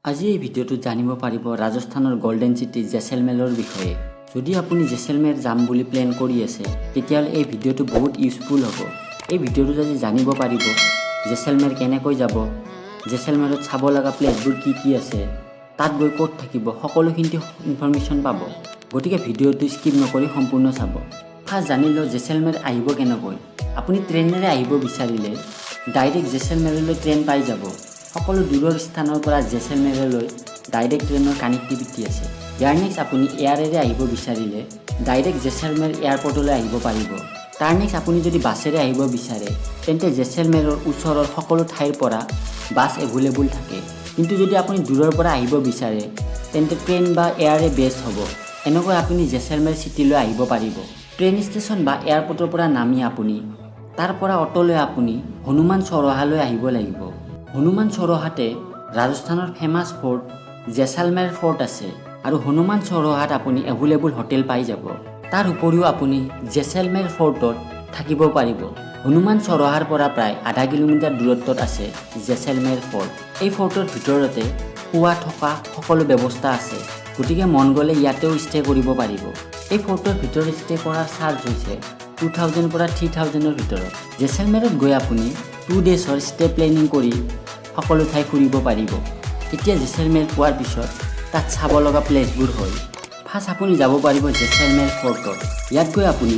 আজি এই ভিডিঅ'টো জানিব পাৰিব ৰাজস্থানৰ গোল্ডেন চিটি জেচলমেৰৰ বিষয়ে। যদি আপুনি জেচলমেৰ যাম বুলি প্লেন কৰি আছে তেতিয়াহ'লে এই ভিডিঅ'টো বহুত ইউজফুল হ'ব। এই ভিডিঅ'টো যদি জানিব পাৰিব জেচলমেৰ কেনেকৈ যাব, জেচলমেৰত চাব লগা প্লেচবোৰ কি আছে, তাত গৈ ক'ত থাকিব, সকলোখিনি ইনফৰমেশ্যন পাব। গতিকে ভিডিঅ'টো স্কিপ নকৰি সম্পূৰ্ণ চাব। ফাৰ্ষ্ট জানি লওঁ জেচলমেৰ আহিব কেনেকৈ। আপুনি ট্ৰেইনেৰে আহিব বিচাৰিলে ডাইৰেক্ট জেচলমেৰলৈ ট্ৰেইন পাই যাব। সকলো দূৰৰ স্থানৰ পৰা জেচলমেৰলৈ ডাইৰেক্ট ট্ৰেইনৰ কানেক্টিভিটি আছে। ইয়াৰ নেক্সট আপুনি এয়াৰেৰে আহিব বিচাৰিলে ডাইৰেক্ট জেচলমেৰ এয়াৰপৰ্টলৈ আহিব পাৰিব। তাৰ নেক্সট আপুনি যদি বাছেৰে আহিব বিচাৰে তেন্তে জেচলমেৰৰ ওচৰৰ সকলো ঠাইৰ পৰা বাছ এভেইলেবল থাকে। কিন্তু যদি আপুনি দূৰৰ পৰা আহিব বিচাৰে তেন্তে ট্ৰেইন বা এয়াৰে বেষ্ট হ'ব। এনেকৈ আপুনি জেচলমেৰ চিটিলৈ আহিব পাৰিব। ট্ৰেইন ষ্টেচন বা এয়াৰপৰ্টৰ পৰা নামি আপুনি তাৰ পৰা অ'টোলৈ আপুনি হনুমান চৌৰাহালৈ আহিব লাগিব। হনুমান চৌৰাহাতে ৰাজস্থানৰ ফেমাছ ফৰ্ট জেচলমেৰ ফৰ্ট আছে আৰু হনুমান চৌৰাহাত আপুনি এভেইলেবল হোটেল পাই যাব। তাৰ উপৰিও আপুনি জেচলমেৰ ফৰ্টত থাকিব পাৰিব। হনুমান চৌৰাহাৰ পৰা প্ৰায় আধা কিলোমিটাৰ দূৰত্বত আছে জেচলমেৰ ফৰ্ট। এই ফৰ্টৰ ভিতৰতে খোৱা থকা সকলো ব্যৱস্থা আছে, গতিকে মন গ'লে ইয়াতেও ষ্টে কৰিব পাৰিব। এই ফৰ্টৰ ভিতৰত ষ্টে কৰাৰ চাৰ্জ হৈছে 2000 পৰা 3000ৰ ভিতৰত। জেচলমেৰত গৈ আপুনি 2 ডেজৰ ষ্টে প্লেনিং কৰি সকলো ঠাই ফুৰিব পাৰিব। এতিয়া জেচলমেৰ পোৱাৰ পিছত তাত চাব লগা প্লেচবোৰ হ'ল, ফাৰ্ষ্ট আপুনি যাব পাৰিব জেচলমেৰ ফৰ্টত। ইয়াত গৈ আপুনি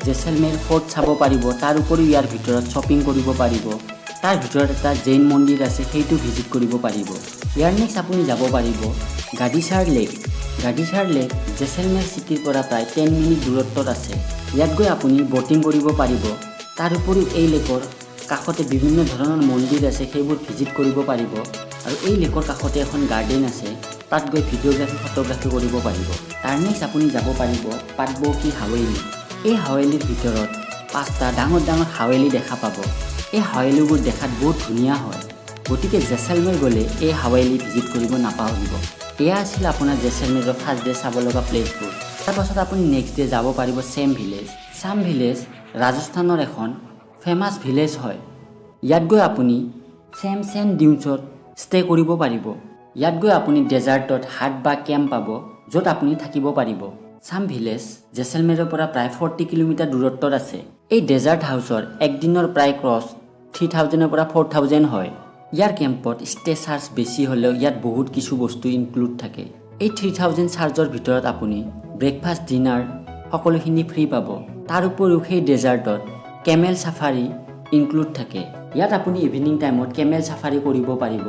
জেচলমেৰ ফৰ্ট চাব পাৰিব। তাৰ উপৰিও ইয়াৰ ভিতৰত শ্বপিং কৰিব পাৰিব। তাৰ ভিতৰত এটা জৈন মন্দিৰ আছে, সেইটো ভিজিট কৰিব পাৰিব। ইয়াৰ নেক্সট আপুনি যাব পাৰিব গাদিচাৰ লেক। গাদিচাৰ লেক জেচলমেৰ চিটিৰ পৰা প্ৰায় 10 মিনিট দূৰত্বত আছে। ইয়াত গৈ আপুনি ব'টিং কৰিব পাৰিব। তাৰ উপৰিও এই লেকৰ কাষতে বিভিন্ন ধৰণৰ মন্দিৰ আছে, সেইবোৰ ভিজিট কৰিব পাৰিব। আৰু এই লেকৰ কাষতে এখন গাৰ্ডেন আছে, তাত গৈ ভিডিঅ'গ্ৰাফী ফটোগ্ৰাফী কৰিব পাৰিব। তাৰ নেক্সট আপুনি যাব পাৰিব পাটবৌকি হাৱেলি। এই হাৱেলিৰ ভিতৰত 5টা ডাঙৰ ডাঙৰ হাৱেলি দেখা পাব। এই হাৱেলিবোৰ দেখাত বহুত ধুনীয়া হয়, গতিকে জেচলমেৰ গ'লে এই হাৱেলি ভিজিট কৰিব নাপাহৰিব। এয়া আছিল আপোনাৰ জেচলমেৰৰ ফাৰ্ষ্ট ডে চাব লগা প্লেচবোৰ। তাৰপাছত আপুনি নেক্সট ডে যাব পাৰিব চেম ভিলেজ। চাম ভিলেজ ৰাজস্থানৰ এখন ফেমাছ ভিলেজ হয়। ইয়াত গৈ আপুনি চেম ডিউন্সত ষ্টে কৰিব পাৰিব। ইয়াত গৈ আপুনি ডেজাৰ্টত হাট বা কেম্প পাব, য'ত আপুনি থাকিব পাৰিব। চাম ভিলেজ জেচলমেৰৰ পৰা প্ৰায় 40 কিলোমিটাৰ দূৰত্বত আছে। এই ডেজাৰ্ট হাউচৰ একদিনৰ প্ৰায় ক্ৰছ 3000ৰ পৰা 4000 হয়। ইয়াৰ কেম্পত ষ্টে চাৰ্জ বেছি হ'লেও ইয়াত বহুত কিছু বস্তু ইনক্লুড থাকে। এই 3000 চাৰ্জৰ ভিতৰত আপুনি ব্ৰেকফাষ্ট ডিনাৰ সকলোখিনি ফ্ৰী পাব। তাৰ উপৰিও সেই ডেজাৰ্টত কেমেল চাফাৰী ইনক্লুড থাকে। ইয়াত আপুনি ইভিনিং টাইমত কেমেল চাফাৰী কৰিব পাৰিব।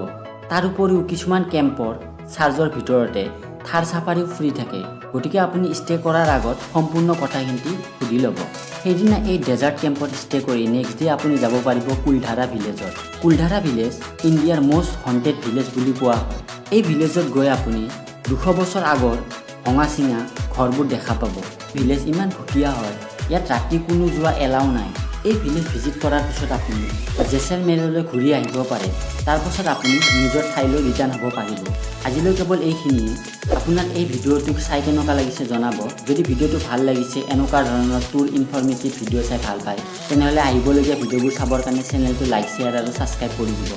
তাৰ উপৰিও কিছুমান কেম্পৰ চাৰ্জৰ ভিতৰতে থাৰ চাফাৰীও ফ্ৰী থাকে। গতিকে আপুনি ষ্টে কৰাৰ আগত সম্পূৰ্ণ কথাখিনি সুধি ল'ব। সেইদিনা এই ডেজাৰ্ট কেম্পত ষ্টে কৰি নেক্সট ডে আপুনি যাব পাৰিব কুলধাৰা ভিলেজত। কুলধাৰা ভিলেজ ইণ্ডিয়াৰ মষ্ট হণ্টেড ভিলেজ বুলি কোৱা হয়। এই ভিলেজত গৈ আপুনি 200 বছৰ আগৰ ভঙা চিঙা ঘৰবোৰ দেখা পাব। ভিলেজ ইমান ভুটীয়া হয়, ইয়াত ৰাতি কোনো যোৱা এলাও নাই। এই ভিলেজ ভিজিট কৰাৰ পিছত আপুনি জেচলমেৰলৈ ঘূৰি আহিব পাৰে। তাৰপাছত আপুনি নিজৰ ঠাইলৈ ৰিটাৰ্ণ হ'ব পাৰিব। আজিলৈ কেৱল এইখিনিয়ে। আপোনাক এই ভিডিঅ'টোক চাই কেনেকুৱা লাগিছে জনাব। যদি ভিডিঅ'টো ভাল লাগিছে, এনেকুৱা ধৰণৰ টুৰ ইনফৰ্মেটিভ ভিডিঅ' চাই ভাল পায়, তেনেহ'লে আহিবলগীয়া ভিডিঅ'বোৰ চাবৰ কাৰণে চেনেলটো লাইক, শ্বেয়াৰ আৰু ছাবস্ক্ৰাইব কৰি দিব।